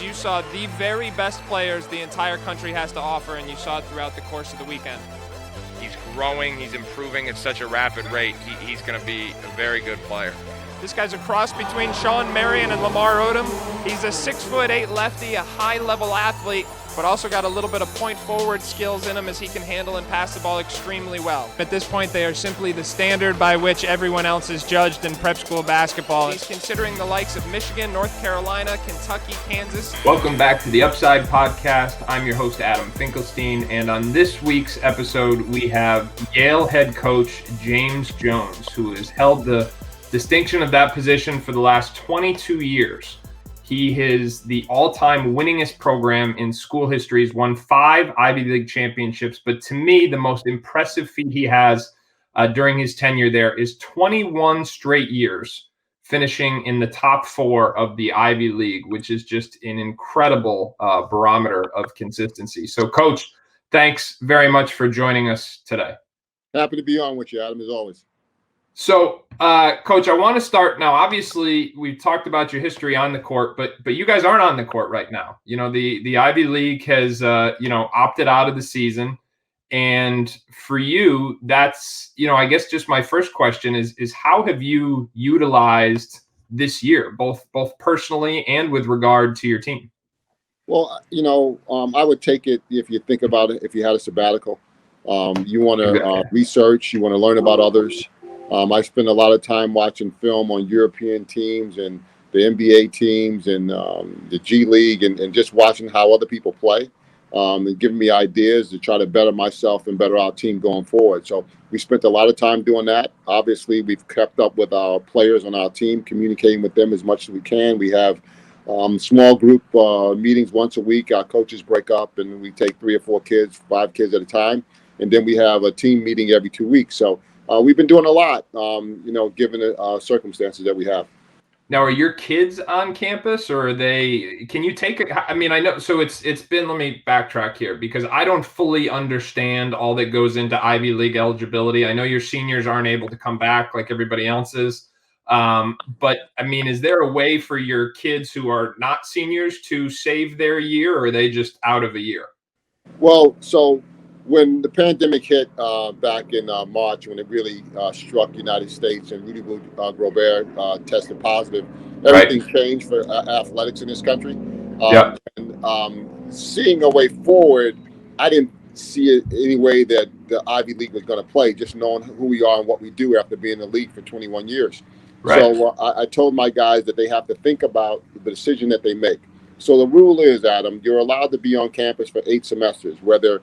you saw the very best players the entire country has to offer, and you saw it throughout the course of the weekend. He's growing, he's improving at such a rapid rate. He's going to be a very good player. This guy's a cross between Sean Marion and Lamar Odom. He's a 6'8" lefty, a high-level athlete, but also got a little bit of point-forward skills in him as he can handle and pass the ball extremely well. At this point, they are simply the standard by which everyone else is judged in prep school basketball. He's considering the likes of Michigan, North Carolina, Kentucky, Kansas. Welcome back to the Upside Podcast. I'm your host, Adam Finkelstein, and on this week's episode, we have Yale head coach James Jones, who has held the distinction of that position for the last 22 years. He is the all-time winningest program in school history. He's won 5 Ivy League championships, but to me, the most impressive feat he has during his tenure there is 21 straight years finishing in the top 4 of the Ivy League, which is just an incredible barometer of consistency. So, Coach, thanks very much for joining us today. Happy to be on with you, Adam, as always. So, Coach, I want to start now. Obviously, we've talked about your history on the court, but you guys aren't on the court right now. You know, the Ivy League has, opted out of the season. And for you, that's, I guess just my first question is how have you utilized this year, both personally and with regard to your team? Well, I would take it, if you think about it, if you had a sabbatical, you want to research, you want to learn about others. I spend a lot of time watching film on European teams and the NBA teams and the G League and just watching how other people play and giving me ideas to try to better myself and better our team going forward. So we spent a lot of time doing that. Obviously, we've kept up with our players on our team, communicating with them as much as we can. We have small group meetings once a week. Our coaches break up and we take 3 or 4 kids, 5 kids at a time. And then we have a team meeting every 2 weeks. So we've been doing a lot, given the circumstances that we have. Now, are your kids on campus, or can you take it? I mean, I know, so it's been, let me backtrack here because I don't fully understand all that goes into Ivy League eligibility. I know your seniors aren't able to come back like everybody else is. But I mean, is there a way for your kids who are not seniors to save their year, or are they just out of a year? Well, so when the pandemic hit back in March, when it really struck the United States and Rudy Gobert tested positive, everything changed for athletics in this country. And seeing a way forward, I didn't see it any way that the Ivy League was going to play, just knowing who we are and what we do after being in the league for 21 years. Right. So I told my guys that they have to think about the decision that they make. So the rule is, Adam, you're allowed to be on campus for 8 semesters, whether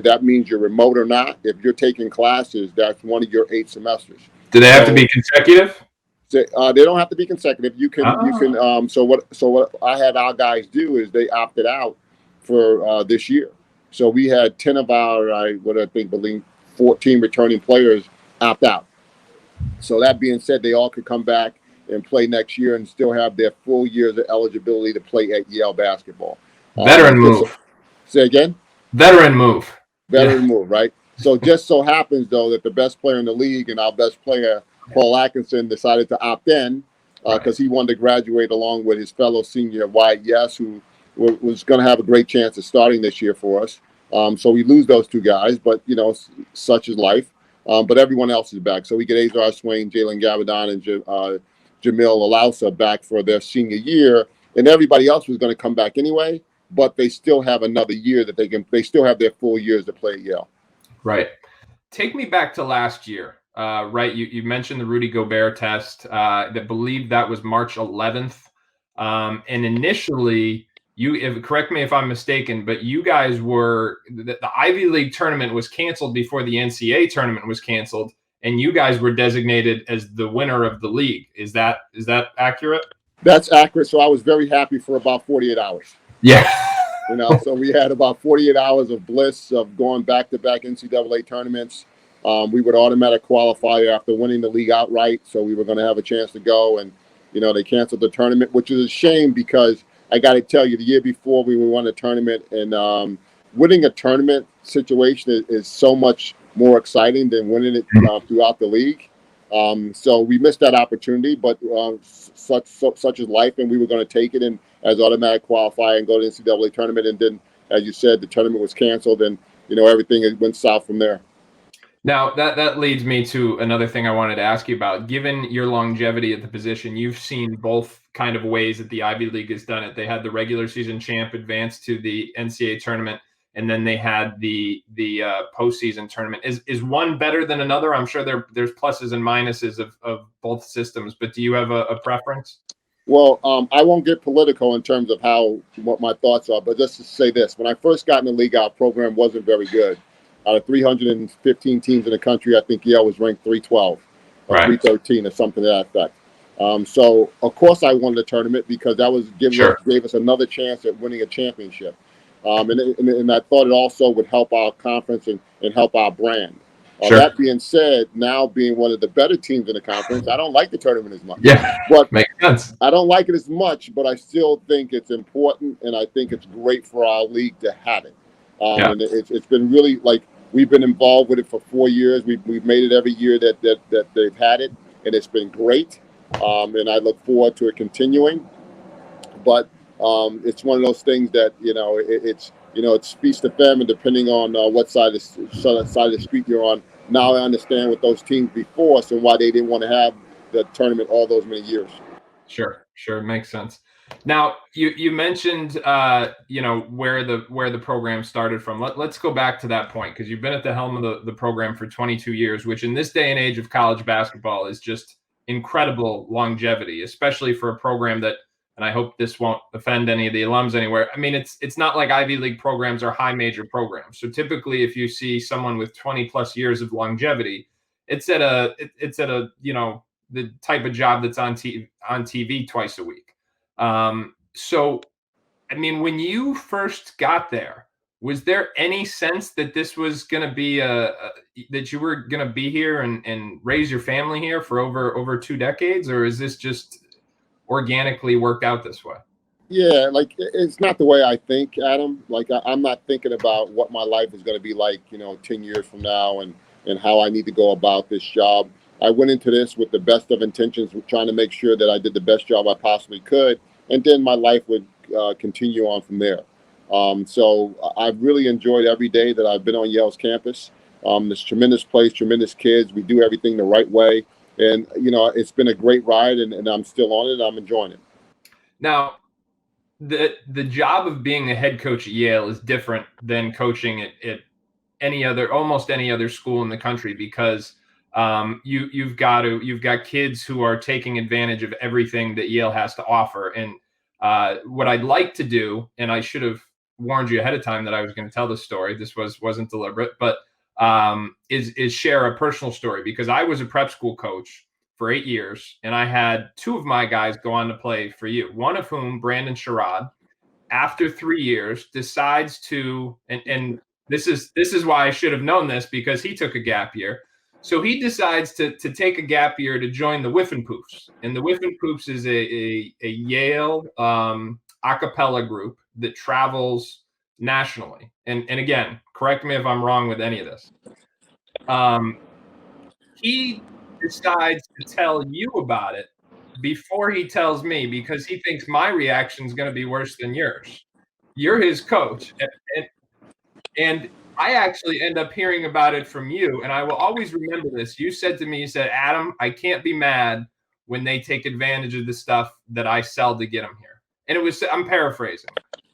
that means you're remote or not. If you're taking classes, that's one of your 8 semesters. Do they have to be consecutive? They don't have to be consecutive. You can. So what I had our guys do is they opted out for this year. So we had 10 of our 14 returning players opt out. So that being said, they all could come back and play next year and still have their full years of eligibility to play at Yale basketball. Veteran move. Say again? Veteran move, right? So just so happens, though, that the best player in the league and our best player, Paul Atkinson, decided to opt in because he wanted to graduate along with his fellow senior, Wyatt Yes, who was going to have a great chance of starting this year for us. So we lose those 2 guys, but, such is life. But everyone else is back. So we get Azar Swain, Jalen Gavadon, and Jamil Alausa back for their senior year. And everybody else was going to come back anyway. But they still have another year that they still have their full years to play at Yale. Right. Take me back to last year, right? You mentioned the Rudy Gobert test. I believe that was March 11th. And initially, correct me if I'm mistaken, but you guys the Ivy League tournament was canceled before the NCAA tournament was canceled, and you guys were designated as the winner of the league. Is that accurate? That's accurate. So I was very happy for about 48 hours. Yeah. So we had about 48 hours of bliss of going back-to-back NCAA tournaments. We would automatic qualify after winning the league outright. So we were going to have a chance to go. And, they canceled the tournament, which is a shame because I got to tell you, the year before we won a tournament, and winning a tournament situation is so much more exciting than winning it throughout the league. So we missed that opportunity, but such is life, and we were going to take it. And as automatic qualifier and go to the NCAA tournament. And then, as you said, the tournament was canceled, and everything went south from there. Now, that leads me to another thing I wanted to ask you about. Given your longevity at the position, you've seen both kind of ways that the Ivy League has done it. They had the regular season champ advance to the NCAA tournament, and then they had the postseason tournament. Is one better than another? I'm sure there's pluses and minuses of both systems, but do you have a preference? Well, I won't get political in terms of what my thoughts are, but just to say this: when I first got in the league, our program wasn't very good. Out of 315 teams in the country, I think Yale was ranked 312 or 313 or something to that effect. So, of course, I won the tournament because that gave us another chance at winning a championship. And I thought it also would help our conference and help our brand. That being said, now being one of the better teams in the conference, I don't like the tournament as much. Yeah, but makes sense. I don't like it as much, but I still think it's important, and I think it's great for our league to have it. And it's been really we've been involved with it for 4 years. We've made it every year that they've had it, and it's been great. And I look forward to it continuing. But it's one of those things that it's feast or famine depending on what side of the street you're on. Now I understand what those teams before us and why they didn't want to have the tournament all those many years. Sure, makes sense. Now you mentioned where the program started from. Let's go back to that point, because you've been at the helm of the program for 22 years, which in this day and age of college basketball is just incredible longevity, especially for a program that, and I hope this won't offend any of the alums anywhere. I mean, it's not like Ivy League programs are high major programs. So typically, if you see someone with 20 plus years of longevity, it's at a the type of job that's on TV twice a week. So, I mean, when you first got there, was there any sense that this was going to be that you were going to be here and raise your family here for over 2 decades, or is this just organically worked out this way? Yeah, it's not the way I think, Adam. I'm not thinking about what my life is going to be like, 10 years from now and how I need to go about this job. I went into this with the best of intentions, trying to make sure that I did the best job I possibly could, and then my life would continue on from there. So I've really enjoyed every day that I've been on Yale's campus. This tremendous place, tremendous kids. We do everything the right way. And, it's been a great ride, and I'm still on it. I'm enjoying it. Now, the job of being a head coach at Yale is different than coaching at almost any other school in the country, because you've got kids who are taking advantage of everything that Yale has to offer. And what I'd like to do, and I should have warned you ahead of time that I was going to tell this story. This wasn't deliberate, but is share a personal story, because I was a prep school coach for 8 years, and I had 2 of my guys go on to play for you. One of whom, Brandon Sherrod, after 3 years decides to, and this is why I should have known this, because he took a gap year. So he decides to take a gap year to join the Whiffenpoofs. And the Whiffenpoofs is a Yale a cappella group that travels nationally. And again, correct me if I'm wrong with any of this. He decides to tell you about it before he tells me, because he thinks my reaction is going to be worse than yours. You're his coach. And I actually end up hearing about it from you, and I will always remember this. You said to me, you said, Adam, I can't be mad when they take advantage of the stuff that I sell to get them here. And it was, I'm paraphrasing,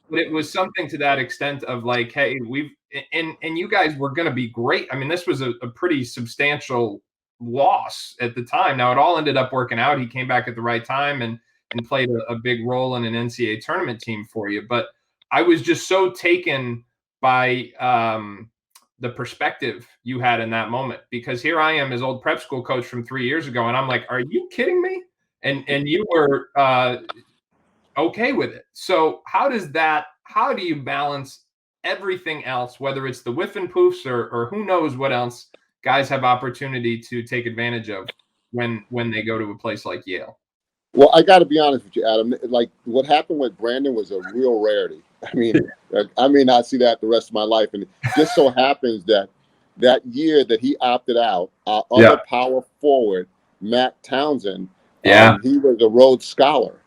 but it was something to that extent of like, hey, and you guys were going to be great. I mean, this was a pretty substantial loss at the time. Now, it all ended up working out. He came back at the right time and played a big role in an NCAA tournament team for you. But I was just so taken by the perspective you had in that moment, because here I am, his old prep school coach from 3 years ago, and I'm like, are you kidding me? And you were okay with it. So how do you balance everything else, whether it's the Whiffenpoofs or who knows what else guys have opportunity to take advantage of when they go to a place like Yale? Well, I got to be honest with you, Adam. Like, what happened with Brandon was a real rarity. I mean, I may not see that the rest of my life. And it just so happens that year that he opted out, our other power forward, Matt Townsend, he was a Rhodes Scholar.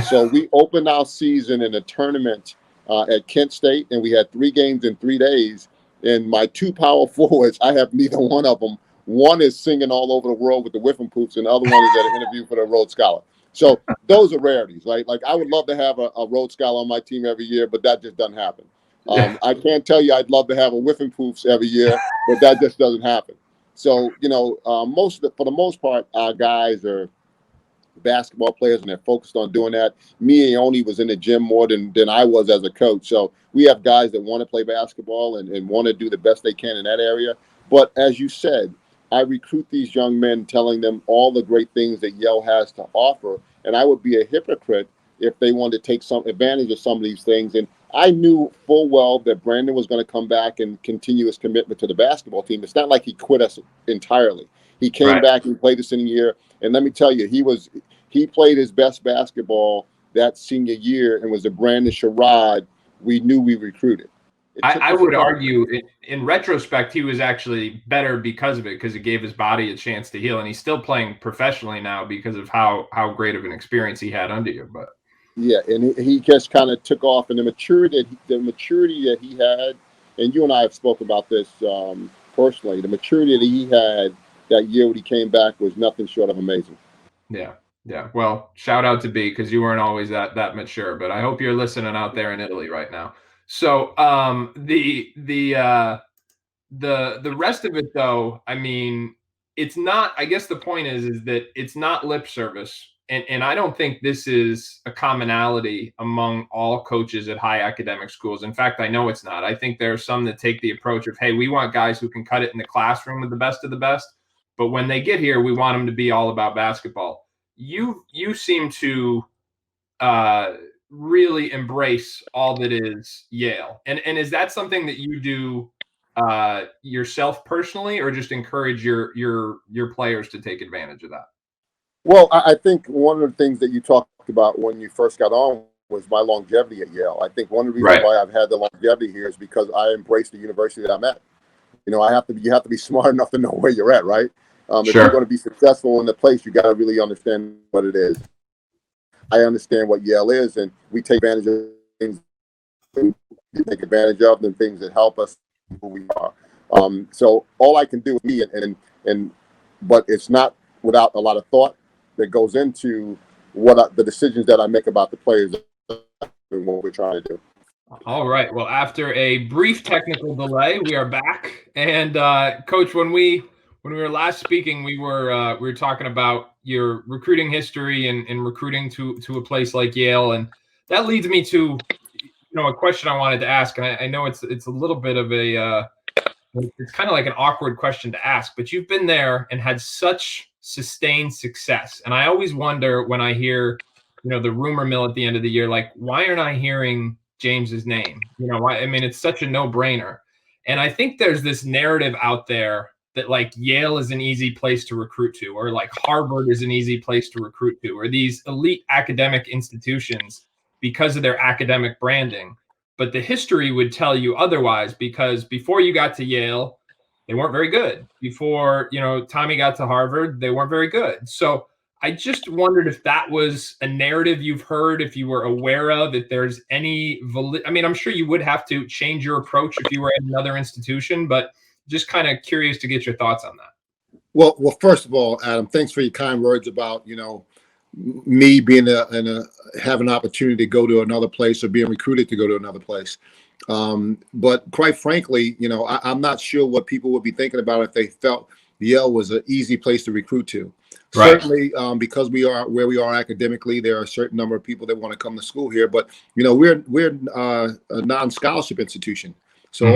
So we opened our season in a tournament at Kent State, and we had 3 games in 3 days. And my 2 power forwards, I have neither one of them. One is singing all over the world with the Whiffing Poops, and the other one is at an interview for the Rhodes Scholar. So those are rarities, right? Like I would love to have a Rhodes Scholar on my team every year, but that just doesn't happen. I can't tell you I'd love to have a Whiffing Poops every year, but that just doesn't happen. So, for the most part, our guys are basketball players and they're focused on doing that. Me and Oni was in the gym more than I was as a coach. So we have guys that want to play basketball and want to do the best they can in that area. But as you said, I recruit these young men telling them all the great things that Yale has to offer. And I would be a hypocrite if they wanted to take some advantage of some of these things. And I knew full well that Brandon was going to come back and continue his commitment to the basketball team. It's not like he quit us entirely. He came back and played us in a year. And let me tell you, he played his best basketball that senior year and was a Brandon Sherrod we knew we recruited. I would argue in retrospect, he was actually better because of it, because it gave his body a chance to heal. And he's still playing professionally now because of how great of an experience he had under you. But yeah, and he just kind of took off, and the maturity that he had, and you and I have spoke about this personally, the maturity that he had that year when he came back was nothing short of amazing. Yeah. Yeah. Well, shout out to B, because you weren't always that mature, but I hope you're listening out there in Italy right now. So the rest of it, though, I mean, it's not, I guess the point is that it's not lip service. And I don't think this is a commonality among all coaches at high academic schools. In fact, I know it's not. I think there are some that take the approach of, hey, we want guys who can cut it in the classroom with the best of the best. But when they get here, we want them to be all about basketball. You seem to really embrace all that is Yale. And is that something that you do yourself personally, or just encourage your players to take advantage of that? Well, I think one of the things that you talked about when you first got on was my longevity at Yale. I think one of the reasons why I've had the longevity here is because I embrace the university that I'm at. You have to be smart enough to know where you're at, right? If you're going to be successful in the place, you got to really understand what it is. I understand what Yale is, and we take advantage of things. We take advantage of the things that help us who we are. So all I can do is me, but it's not without a lot of thought that goes into the decisions that I make about the players and what we're trying to do. All right. Well, after a brief technical delay, we are back. And Coach, when we were last speaking, we were talking about your recruiting history and recruiting to a place like Yale, and that leads me to a question I wanted to ask. And I know it's a little bit of it's kind of like an awkward question to ask, but you've been there and had such sustained success. And I always wonder when I hear, the rumor mill at the end of the year, like, why aren't I hearing James's name? I mean, it's such a no-brainer. And I think there's this narrative out there that like Yale is an easy place to recruit to, or like Harvard is an easy place to recruit to, or these elite academic institutions because of their academic branding. But the history would tell you otherwise, because before you got to Yale, they weren't very good. Before, Tommy got to Harvard, they weren't very good. So I just wondered if that was a narrative you've heard, if you were aware of, if there's any I mean, I'm sure you would have to change your approach if you were at another institution, but just kind of curious to get your thoughts on that. Well, first of all, Adam, thanks for your kind words about, me being having an opportunity to go to another place or being recruited to go to another place. But quite frankly, I'm not sure what people would be thinking about if they felt Yale was an easy place to recruit to. Right. Certainly, because we are where we are academically, there are a certain number of people that want to come to school here. But we're a non-scholarship institution, so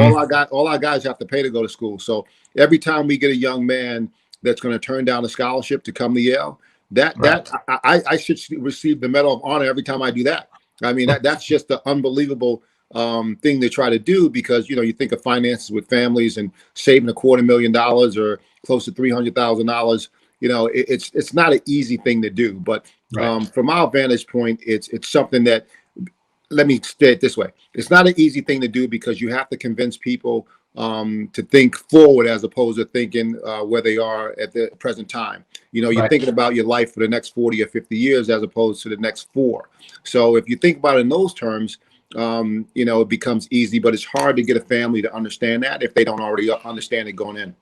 all our guys have to pay to go to school. So every time we get a young man that's going to turn down a scholarship to come to Yale, I should receive the Medal of Honor every time I do that. I mean, that's just an unbelievable thing to try to do, because you think of finances with families and saving $250,000 or close to $300,000. It's not an easy thing to do, but from our vantage point, it's something that, let me say it this way. It's not an easy thing to do because you have to convince people to think forward as opposed to thinking where they are at the present time. You're Right. thinking about your life for the next 40 or 50 years as opposed to the next 4. So if you think about it in those terms, it becomes easy, but it's hard to get a family to understand that if they don't already understand it going in.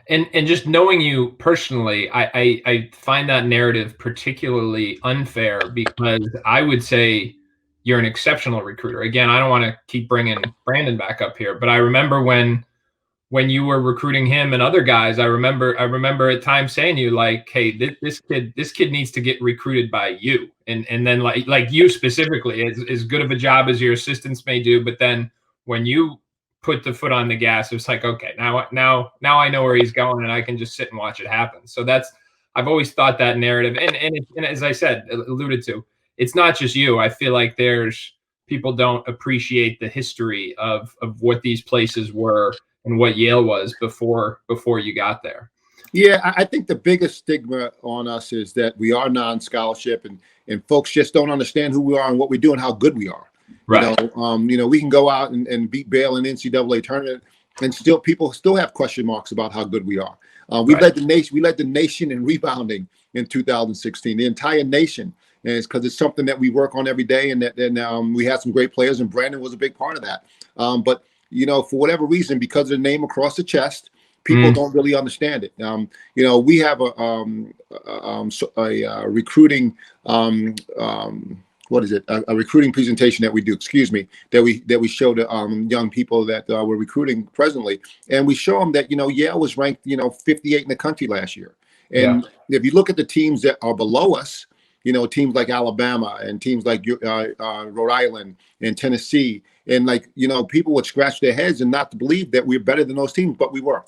And just knowing you personally, I find that narrative particularly unfair because I would say you're an exceptional recruiter. Again, I don't want to keep bringing Brandon back up here, but I remember when you were recruiting him and other guys, I remember at times saying to you like, "Hey, this kid needs to get recruited by you," and then like you specifically, as good of a job as your assistants may do, but then when you put the foot on the gas, it's like, okay, now I know where he's going, and I can just sit and watch it happen. So I've always thought that narrative, and as I said, alluded to, it's not just you. I feel like there's people don't appreciate the history of what these places were and what Yale was before you got there. Yeah, I think the biggest stigma on us is that we are non-scholarship, and folks just don't understand who we are and what we do and how good we are. Right. We can go out and beat Baylor in the NCAA tournament, and people still have question marks about how good we are. We led the nation in rebounding in 2016, the entire nation, and it's because it's something that we work on every day, and we had some great players, and Brandon was a big part of that. But for whatever reason, because of the name across the chest, people don't really understand it. We have a recruiting a recruiting presentation that we do, that we show to young people that we're recruiting presently, and we show them that Yale was ranked 58 in the country last year, and if you look at the teams that are below us, teams like Alabama and teams like Rhode Island and Tennessee, and people would scratch their heads and not to believe that we're better than those teams, but we were.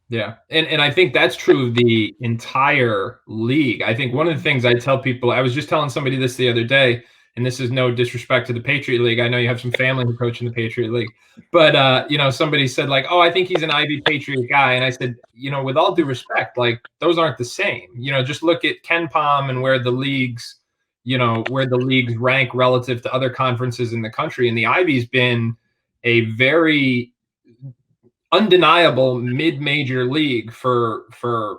Yeah. And I think that's true of the entire league. I think one of the things I tell people, I was just telling somebody this the other day, and this is no disrespect to the Patriot League. I know you have some family who coach in the Patriot League, but somebody said like, "Oh, I think he's an Ivy Patriot guy." And I said, with all due respect, like those aren't the same. Just look at Ken Pom and where the leagues rank relative to other conferences in the country. And the Ivy's been a very undeniable mid-major league for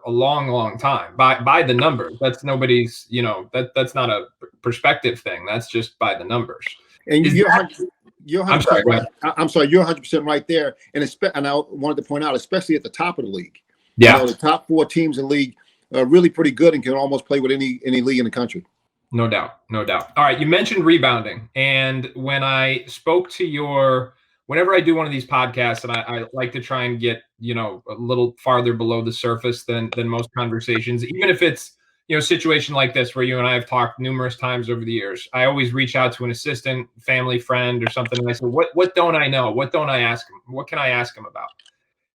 a long time by the numbers. That's nobody's, that's not a perspective thing. That's just by the numbers. And you're 100% right. I'm sorry, you're 100% right there. And I wanted to point out, especially at the top of the league. Yeah. The top 4 teams in the league are really pretty good and can almost play with any league in the country. No doubt. All right, you mentioned rebounding, and when I spoke to whenever I do one of these podcasts, and I like to try and get, a little farther below the surface than most conversations, even if it's, a situation like this where you and I have talked numerous times over the years, I always reach out to an assistant, family friend or something. And I say, what don't I know? What don't I ask him? What can I ask him about?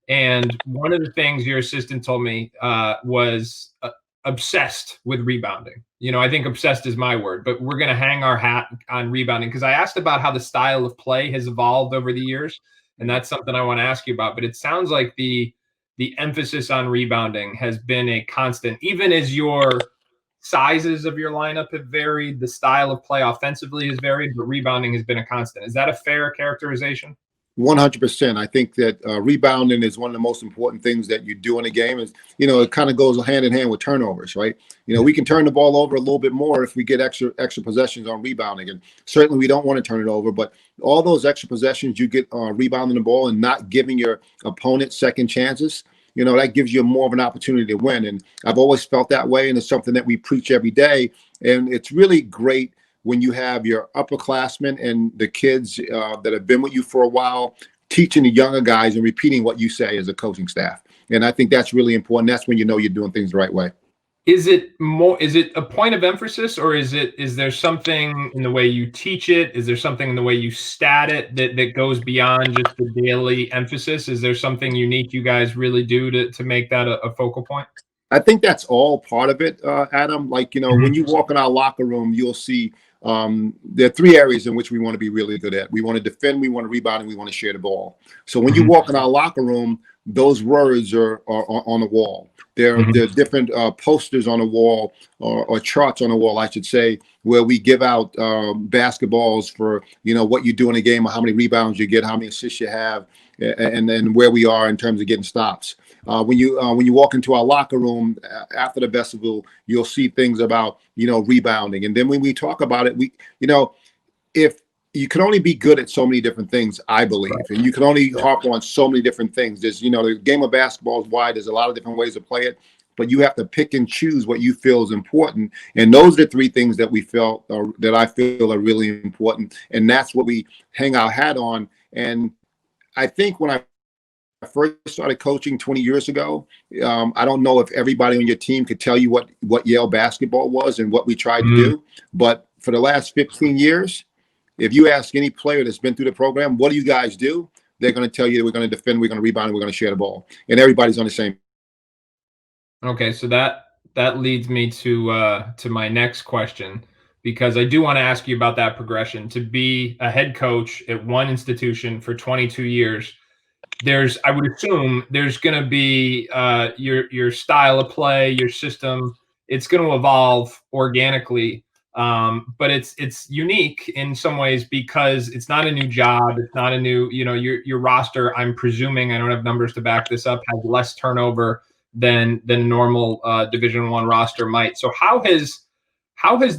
And one of the things your assistant told me was obsessed with rebounding. I think obsessed is my word, but we're going to hang our hat on rebounding because I asked about how the style of play has evolved over the years, and that's something I want to ask you about. But it sounds like the emphasis on rebounding has been a constant, even as your sizes of your lineup have varied, the style of play offensively has varied, but rebounding has been a constant. Is that a fair characterization? 100%. I think that rebounding is one of the most important things that you do in a game. Is it kind of goes hand in hand with turnovers, right? We can turn the ball over a little bit more if we get extra possessions on rebounding, and certainly we don't want to turn it over. But all those extra possessions you get rebounding the ball and not giving your opponent second chances, that gives you more of an opportunity to win. And I've always felt that way, and it's something that we preach every day. And it's really great when you have your upperclassmen and the kids that have been with you for a while teaching the younger guys and repeating what you say as a coaching staff. And I think that's really important. That's when you're doing things the right way. Is it a point of emphasis, or is there something in the way you teach it? Is there something in the way you stat it that goes beyond just the daily emphasis? Is there something unique you guys really do to make that a focal point? I think that's all part of it, Adam. Like, when you walk in our locker room, you'll see there are three areas in which we want to be really good at. We want to defend, we want to rebound, and we want to share the ball. So when you walk in our locker room, those words are on the wall. There are different posters on the wall, or charts on the wall, I should say, where we give out basketballs for, what you do in a game, or how many rebounds you get, how many assists you have, and then where we are in terms of getting stops. When you walk into our locker room after the festival, you'll see things about rebounding. And then when we talk about it, if you can only be good at so many different things, I believe, and you can only harp on so many different things. There's the game of basketball is wide. There's a lot of different ways to play it, but you have to pick and choose what you feel is important. And those are the three things that that I feel are really important, and that's what we hang our hat on. And I think when I first started coaching 20 years ago, I don't know if everybody on your team could tell you what Yale basketball was and what we tried to do. But for the last 15 years, if you ask any player that's been through the program, what do you guys do? They're going to tell you that we're going to defend, we're going to rebound, and we're going to share the ball. And everybody's on the same. Okay, so that leads me to my next question, because I do want to ask you about that progression. To be a head coach at one institution for 22 years, I would assume there's going to be your style of play, your system. It's going to evolve organically, but it's unique in some ways because it's not a new job. It's not a new, your roster. I'm presuming, I don't have numbers to back this up, has less turnover than a normal Division I roster might. So how has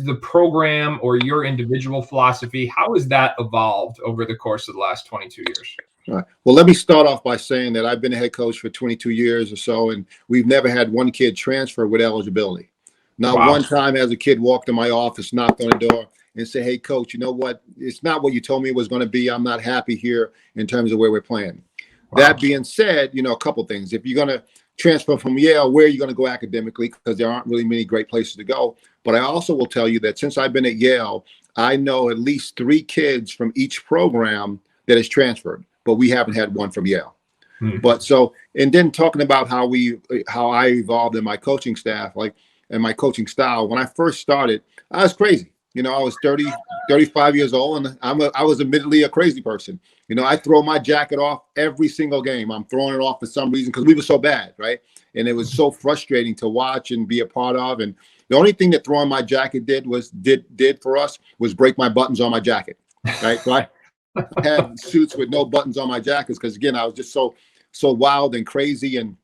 the program or your individual philosophy, how has that evolved over the course of the last 22 years? All right. Well, let me start off by saying that I've been a head coach for 22 years or so, and we've never had one kid transfer with eligibility. Not one time has a kid walked in my office, knocked on the door, and said, "Hey, coach, you know what? It's not what you told me it was going to be. I'm not happy here in terms of where we're playing." That being said, a couple things. If you're going to transfer from Yale, where are you going to go academically? Because there aren't really many great places to go. But I also will tell you that since I've been at Yale, I know at least 3 kids from each program that has transferred, but we haven't had one from Yale. But so, and then talking about how I evolved in my coaching staff, and my coaching style. When I first started, I was crazy. I was 35 years old, and I was admittedly a crazy person. I throw my jacket off every single game. I'm throwing it off for some reason because we were so bad, right? And it was so frustrating to watch and be a part of. And the only thing that throwing my jacket did for us was break my buttons on my jacket, right? So I had suits with no buttons on my jackets because, again, I was just so wild and crazy. And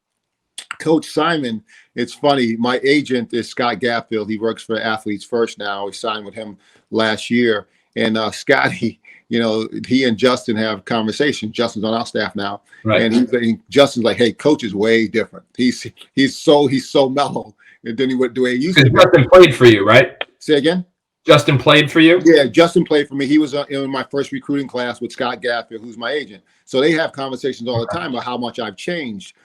Coach Simon, it's funny, my agent is Scott Gatfield. He works for Athletes First now. We signed with him last year. And Scotty, he and Justin have conversations. Justin's on our staff now. Right. And Justin's like, "Hey, Coach is way different. He's so mellow than the way he used to be." Justin played for you, right? Say again? Justin played for you? Yeah, Justin played for me. He was in my first recruiting class with Scott Gatfield, who's my agent. So they have conversations all the time about how much I've changed.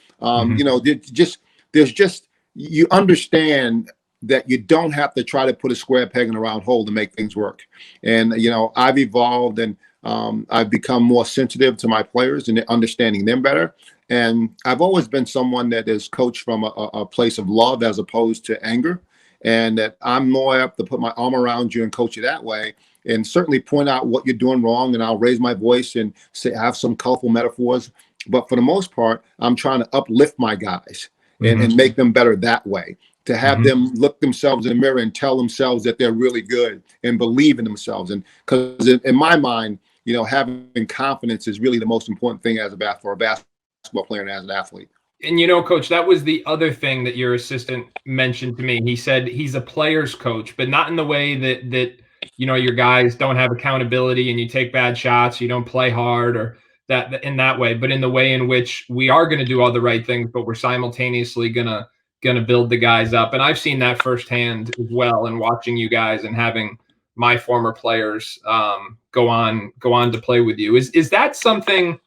You understand that you don't have to try to put a square peg in a round hole to make things work. And, I've evolved, and I've become more sensitive to my players and understanding them better. And I've always been someone that is coached from a place of love as opposed to anger. And that I'm more apt to put my arm around you and coach you that way, and certainly point out what you're doing wrong. And I'll raise my voice and have some colorful metaphors. But for the most part, I'm trying to uplift my guys and make them better that way, to have them look themselves in the mirror and tell themselves that they're really good and believe in themselves. And because in my mind, having confidence is really the most important thing for a basketball player and as an athlete. And, Coach, that was the other thing that your assistant mentioned to me. He said he's a player's coach, but not in the way that your guys don't have accountability and you take bad shots, you don't play hard, or that in that way, but in the way in which we are going to do all the right things, but we're simultaneously gonna build the guys up. And I've seen that firsthand as well, and watching you guys and having my former players go on to play with you. Is that something?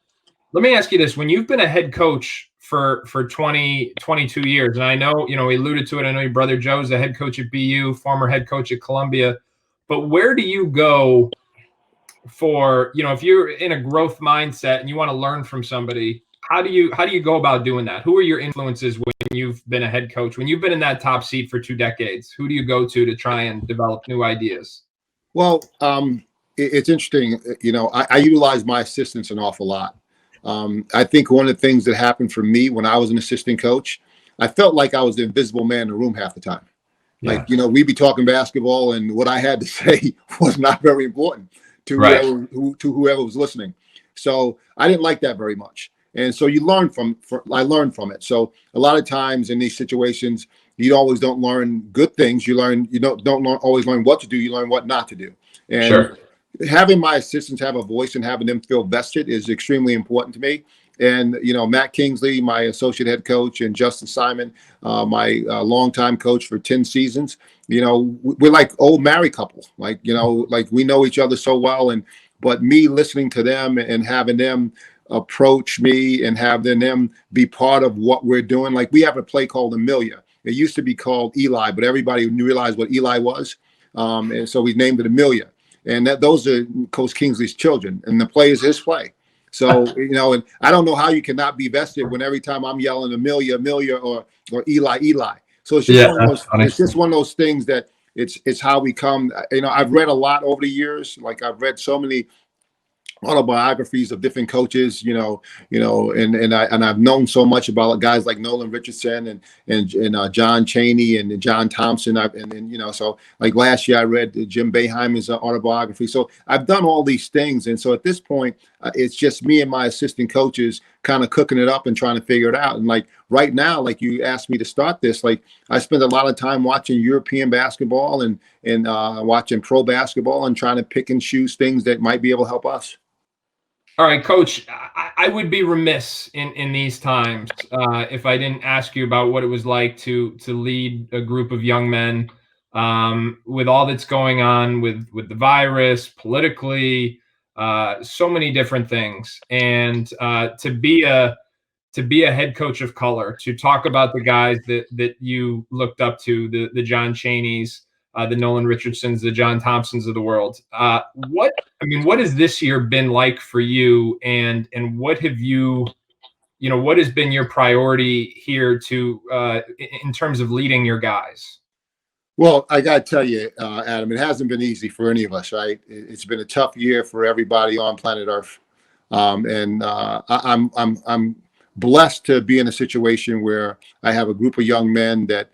Let me ask you this: when you've been a head coach for 22 years, and I know, we alluded to it. I know your brother Joe's the head coach at BU, former head coach at Columbia, but where do you go for, if you're in a growth mindset and you want to learn from somebody? How do you go about doing that? Who are your influences when you've been a head coach, when you've been in that top seat for 2 decades? Who do you go to try and develop new ideas? Well, it's interesting. I utilize my assistants an awful lot. I think one of the things that happened for me when I was an assistant coach, I felt like I was the invisible man in the room half the time. Yeah. Like, we'd be talking basketball, and what I had to say was not very important to Right. whoever was listening. So I didn't like that very much. And so you learn I learned from it. So a lot of times in these situations, you always don't learn good things. You don't always learn what to do. You learn what not to do. And Sure. having my assistants have a voice and having them feel vested is extremely important to me. And Matt Kingsley, my associate head coach, and Justin Simon, my longtime coach for 10 seasons. We're like old married couple. Like we know each other so well. But me listening to them and having them approach me and having them be part of what we're doing. Like, we have a play called Amelia. It used to be called Eli, but everybody realized what Eli was, and so we named it Amelia. And those are Coach Kingsley's children, and the play is his play. So, and I don't know how you cannot be vested when every time I'm yelling Amelia, Amelia, or Eli, Eli. So it's just it's just one of those things that it's how we come. I've read a lot over the years. Like, I've read so many autobiographies of different coaches, and I've known so much about guys like Nolan Richardson and John Chaney and John Thompson. So like last year I read Jim Boeheim's autobiography. So I've done all these things, and so at this point it's just me and my assistant coaches kind of cooking it up and trying to figure it out. And like right now, like you asked me to start this, like I spend a lot of time watching European basketball and watching pro basketball and trying to pick and choose things that might be able to help us. All right, Coach, I would be remiss in these times if I didn't ask you about what it was like to lead a group of young men with all that's going on with the virus, politically, so many different things, and to be a head coach of color, to talk about the guys that you looked up to, the John Cheneys, the Nolan Richardsons, the John Thompsons of the world. What has this year been like for you, and what have what has been your priority here in terms of leading your guys? Well, I got to tell you, Adam, it hasn't been easy for any of us, right? It's been a tough year for everybody on planet Earth, and I'm blessed to be in a situation where I have a group of young men that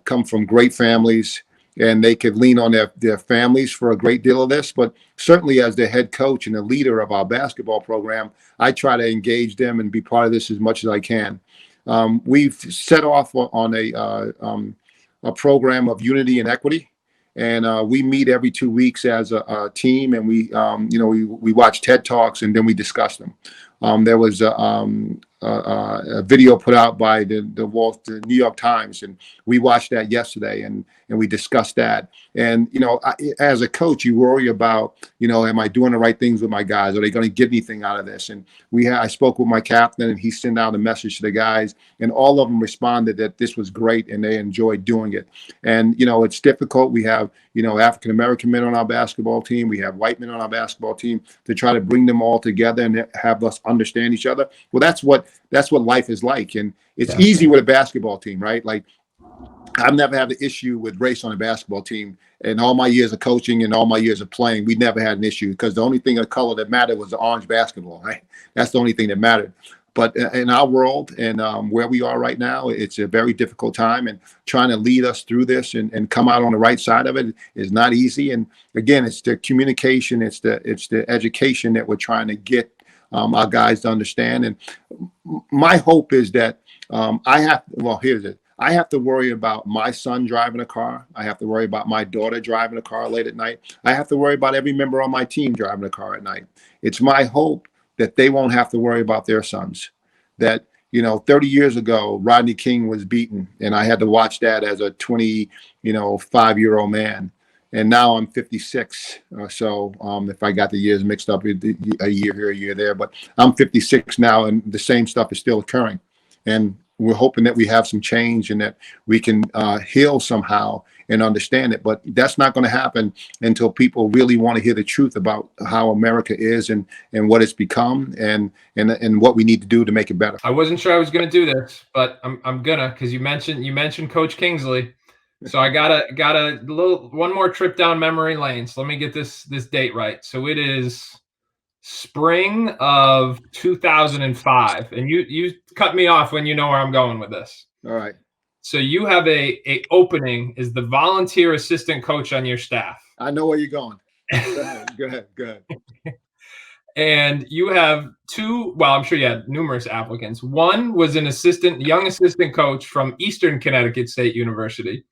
come from great families, and they could lean on their families for a great deal of this. But certainly as the head coach and the leader of our basketball program, I try to engage them and be part of this as much as I can. We've set off on a program of unity and equity, and we meet every 2 weeks as a team, and we watch TED Talks, and then we discuss them. There was a video put out by the New York Times, and we watched that yesterday, and we discussed that. And as a coach, you worry about am I doing the right things with my guys? Are they going to get anything out of this? And I spoke with my captain, and he sent out a message to the guys, and all of them responded that this was great and they enjoyed doing it. And it's difficult. We have African American men on our basketball team. We have white men on our basketball team, to try to bring them all together and have us understand each other. Well, that's what life is like, and it's easy with a basketball team, right? Like, I've never had an issue with race on a basketball team. In all my years of coaching and all my years of playing, we never had an issue, because the only thing of color that mattered was the orange basketball, right? That's the only thing that mattered. But in our world and where we are right now, it's a very difficult time, and trying to lead us through this and come out on the right side of it is not easy. And again, it's the communication, it's the education that we're trying to get our guys to understand. And my hope is that I have to worry about my son driving a car. I have to worry about my daughter driving a car late at night. I have to worry about every member on my team driving a car at night. It's my hope that they won't have to worry about their sons. That 30 years ago, Rodney King was beaten, and I had to watch that as a 5-year-old man. And now I'm 56. So if I got the years mixed up, a year here, a year there, but I'm 56 now, and the same stuff is still occurring. And we're hoping that we have some change and that we can heal somehow and understand it. But that's not going to happen until people really want to hear the truth about how America is and what it's become and what we need to do to make it better. I wasn't sure I was going to do this, but I'm gonna, because you mentioned Coach Kingsley. So I got a little one more trip down memory lane. So let me get this date right. So it is spring of 2005, and you cut me off when you know where I'm going with this. All right. So you have a opening as the volunteer assistant coach on your staff. I know where you're going. Go ahead. And you have I'm sure you had numerous applicants. One was an young assistant coach from Eastern Connecticut State University.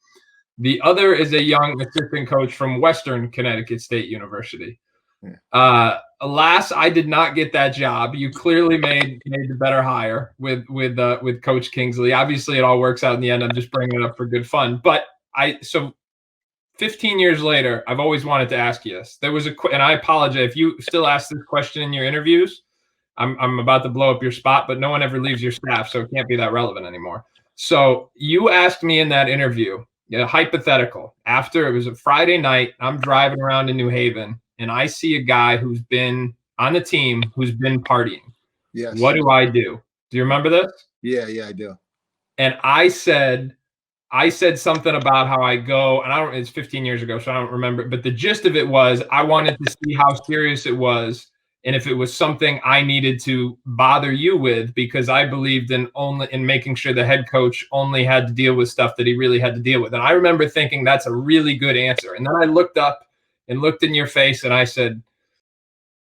The other is a young assistant coach from Western Connecticut State University. Alas, I did not get that job. You clearly made the better hire with Coach Kingsley. Obviously, it all works out in the end. I'm just bringing it up for good fun. But 15 years later, I've always wanted to ask you this. There was and I apologize if you still ask this question in your interviews. I'm about to blow up your spot, but no one ever leaves your staff, so it can't be that relevant anymore. So you asked me in that interview, hypothetical. After it was a Friday night, I'm driving around in New Haven, and I see a guy who's been on the team who's been partying. Yes. What do I do? Do you remember this? Yeah, I do. And I said something about how I go, and it's 15 years ago, so I don't remember. But the gist of it was I wanted to see how serious it was and if it was something I needed to bother you with, because I believed in making sure the head coach only had to deal with stuff that he really had to deal with. And I remember thinking that's a really good answer. And then I looked up and looked in your face and I said,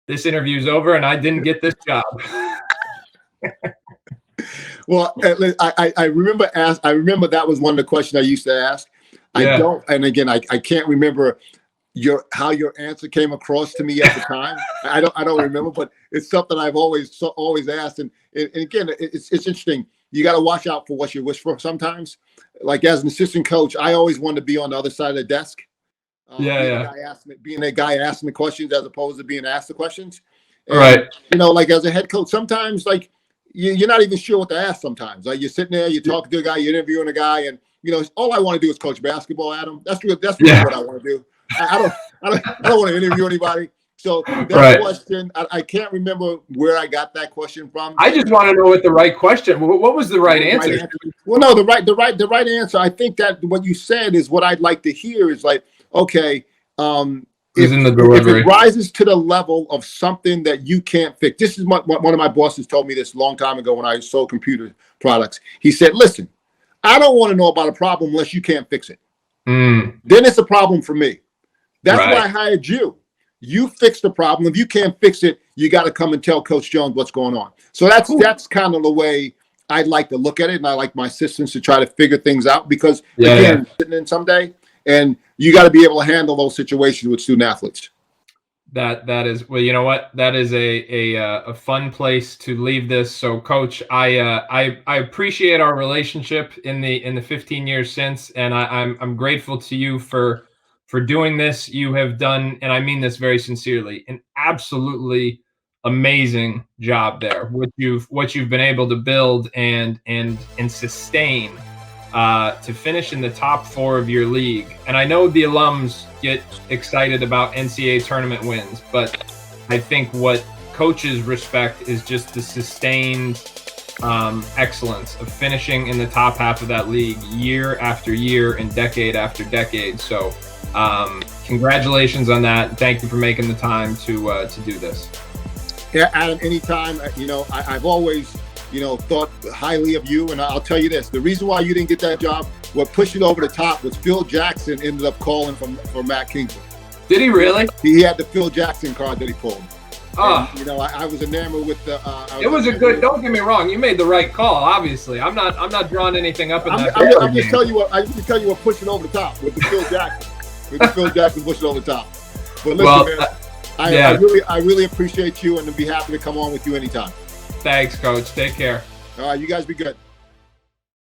this interview's over and I didn't get this job. Well, I remember that was one of the questions I used to ask. Yeah. I don't, and again, I can't remember how your answer came across to me at the time. I don't remember, but it's something I've always asked. And again, it's interesting. You got to watch out for what you wish for sometimes. Like as an assistant coach, I always wanted to be on the other side of the desk. Being a guy asking the questions as opposed to being asked the questions. And, right. Like as a head coach, sometimes like you're not even sure what to ask sometimes. Like you're sitting there, you're talking to a guy, you're interviewing a guy, and all I want to do is coach basketball, Adam. That's really what I want to do. I don't want to interview anybody. So that question, I can't remember where I got that question from. I just want to know what the right question. What was the right answer? Well, no, the right answer. I think that what you said is what I'd like to hear. Is like, okay, if it rises to the level of something that you can't fix. This is one of my bosses told me this a long time ago when I sold computer products. He said, "Listen, I don't want to know about a problem unless you can't fix it. Then it's a problem for me. That's why I hired you. You fix the problem. If you can't fix it, you got to come and tell Coach Jones what's going on." So that's kind of the way I'd like to look at it, and I like my assistants to try to figure things out because again, sitting in someday, and you got to be able to handle those situations with student athletes. That is, well, you know what? That is a fun place to leave this. So, Coach, I appreciate our relationship in the 15 years since, and I'm grateful to you for doing this. You have done, and I mean this very sincerely, an absolutely amazing job there. What you've been able to build and sustain to finish in the top 4 of your league. And I know the alums get excited about NCAA tournament wins, but I think what coaches respect is just the sustained excellence of finishing in the top half of that league year after year and decade after decade. So congratulations on that. Thank you for making the time to do this. Yeah, Adam, anytime. I've always thought highly of you, and I'll tell you this: the reason why you didn't get that job, what pushed it over the top, was Phil Jackson ended up calling for Matt Kingsley. Did he really? He had the Phil Jackson card that he pulled. Oh, and, I was enamored with the. It was a good. Don't get me wrong. You made the right call. Obviously, I'm not drawing anything up in that. I'm just telling you what. I just tell you what pushed it over the top with the Phil Jackson. With the Phil Jackson pushing over the top. But listen, man, I really appreciate you, and I'd be happy to come on with you anytime. Thanks, Coach. Take care. All right, you guys be good.